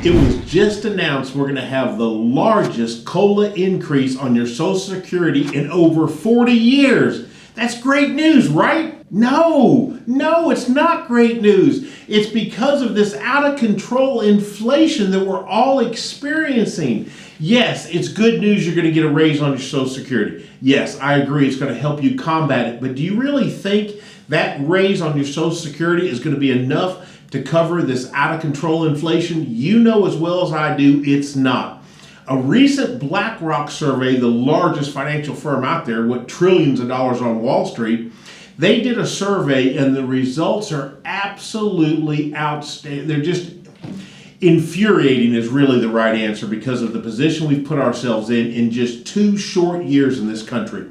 It was just announced we're going to have the largest COLA increase on your Social Security in over 40 years. That's great news, right? No, it's not great news. It's because of this out of control inflation that we're all experiencing. Yes, it's good news you're going to get a raise on your Social Security. Yes, I agree it's going to help you combat it. But do you really think that raise on your Social Security is going to be enough to cover this out of control inflation? You know as well as I do, it's not. A recent BlackRock survey, the largest financial firm out there with trillions of dollars on Wall Street, they did a survey and the results are absolutely outstanding. They're just infuriating is really the right answer because of the position we've put ourselves in just 2 short years in this country.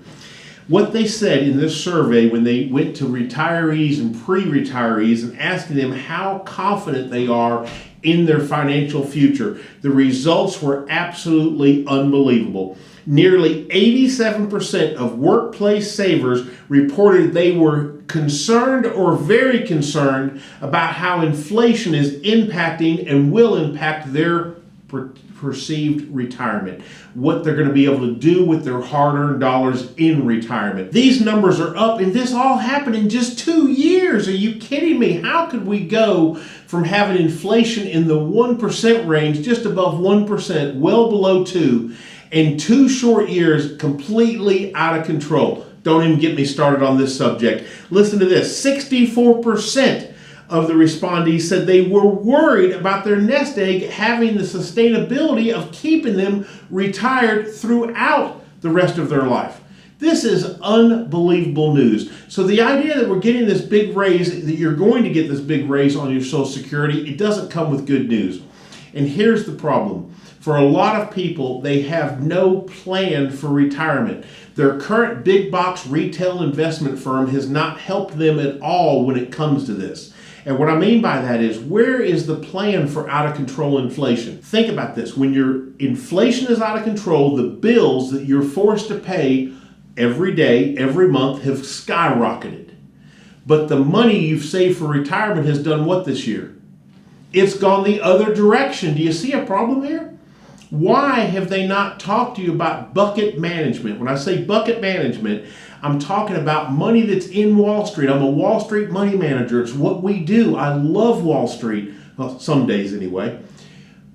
What they said in this survey when they went to retirees and pre-retirees and asking them how confident they are in their financial future, the results were absolutely unbelievable. Nearly 87% of workplace savers reported they were concerned or very concerned about how inflation is impacting and will impact their perceived retirement, what they're going to be able to do with their hard-earned dollars in retirement. These numbers are up, and this all happened in just 2 years. Are you kidding me? How could we go from having inflation in the 1% range, just above 1%, well below 2%, in 2 short years, completely out of control? Don't even get me started on this subject. Listen to this. 64% of the respondees said they were worried about their nest egg having the sustainability of keeping them retired throughout the rest of their life. This is unbelievable news. So the idea that we're getting this big raise, that you're going to get this big raise on your Social Security, it doesn't come with good news. And here's the problem. For a lot of people, they have no plan for retirement. Their current big box retail investment firm has not helped them at all when it comes to this. And what I mean by that is, where is the plan for out of control inflation? Think about this. When your inflation is out of control, the bills that you're forced to pay every day, every month have skyrocketed. But the money you've saved for retirement has done what this year? It's gone the other direction. Do you see a problem here? Why have they not talked to you about bucket management? When I say bucket management, I'm talking about money that's in Wall Street. I'm a Wall Street money manager. It's what we do. I love Wall Street. Well, some days anyway.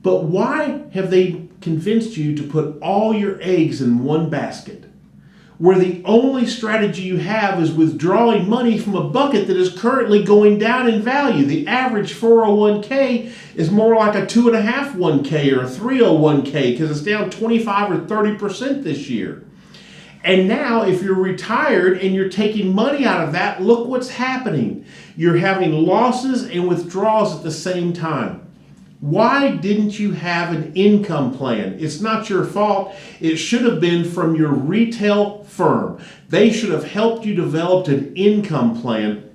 But why have they convinced you to put all your eggs in one basket, where the only strategy you have is withdrawing money from a bucket that is currently going down in value? The average 401k is more like a 2.5 1k or a 301k because it's down 25 or 30% this year. And now if you're retired and you're taking money out of that, look what's happening. You're having losses and withdrawals at the same time. Why didn't you have an income plan? It's not your fault. It should have been from your retail firm. They should have helped you develop an income plan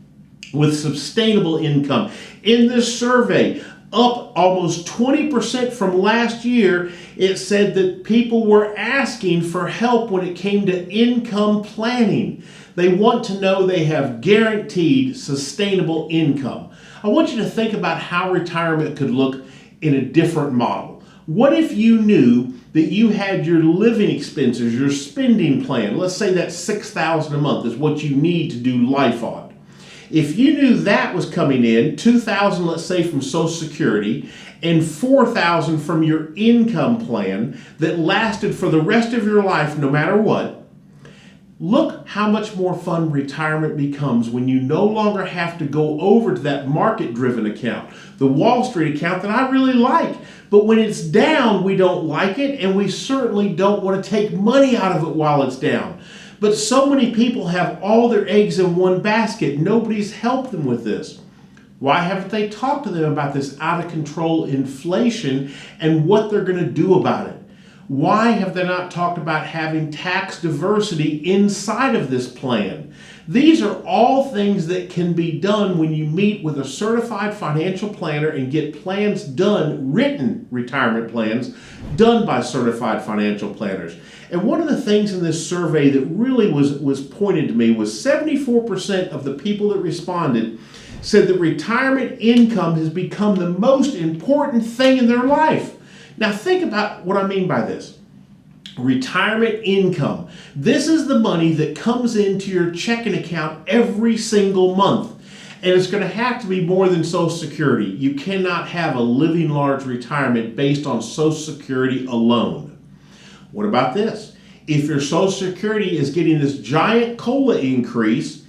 with sustainable income. In this survey, up almost 20% from last year, it said that people were asking for help when it came to income planning. They want to know they have guaranteed sustainable income. I want you to think about how retirement could look in a different model. What if you knew that you had your living expenses, your spending plan, let's say that $6,000 a month is what you need to do life on. If you knew that was coming in, $2,000 let's say from Social Security, and $4,000 from your income plan that lasted for the rest of your life no matter what, look how much more fun retirement becomes when you no longer have to go over to that market-driven account, the Wall Street account that I really like. But when it's down, we don't like it, and we certainly don't want to take money out of it while it's down. But so many people have all their eggs in one basket. Nobody's helped them with this. Why haven't they talked to them about this out of control inflation and what they're going to do about it? Why have they not talked about having tax diversity inside of this plan? These are all things that can be done when you meet with a certified financial planner and get plans done, written retirement plans, done by certified financial planners. And one of the things in this survey that really was pointed to me was 74% of the people that responded said that retirement income has become the most important thing in their life. Now think about what I mean by this. Retirement income. This is the money that comes into your checking account every single month. And it's going to have to be more than Social Security. You cannot have a living large retirement based on Social Security alone. What about this? If your Social Security is getting this giant COLA increase,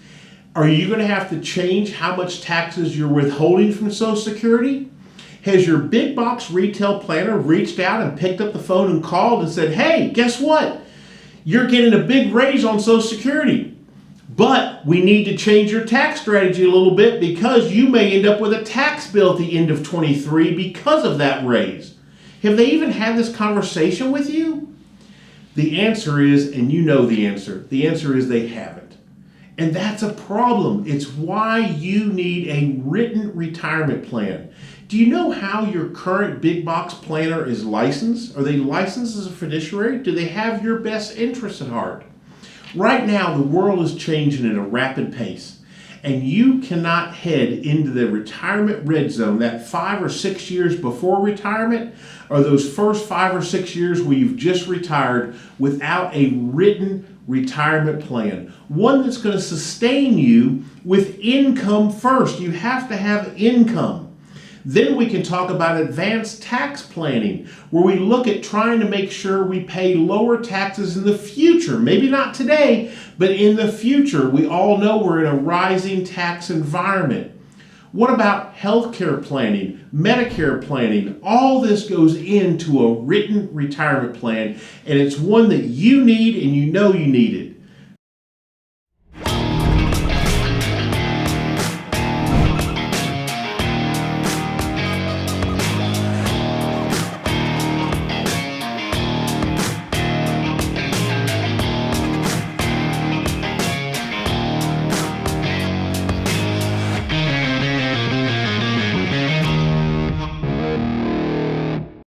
are you going to have to change how much taxes you're withholding from Social Security? Has your big box retail planner reached out and picked up the phone and called and said, hey, guess what? You're getting a big raise on Social Security, but we need to change your tax strategy a little bit because you may end up with a tax bill at the end of 23 because of that raise. Have they even had this conversation with you? The answer is, and you know the answer is they haven't. And that's a problem. It's why you need a written retirement plan. Do you know how your current big box planner is licensed? Are they licensed as a fiduciary? Do they have your best interests at heart? Right now, the world is changing at a rapid pace, and you cannot head into the retirement red zone, that 5 or 6 years before retirement, or those first 5 or 6 years where you've just retired, without a written retirement plan. One that's going to sustain you with income first. You have to have income. Then we can talk about advanced tax planning, where we look at trying to make sure we pay lower taxes in the future. Maybe not today, but in the future. We all know we're in a rising tax environment. What about healthcare planning, Medicare planning? All this goes into a written retirement plan, and it's one that you need and you know you need it.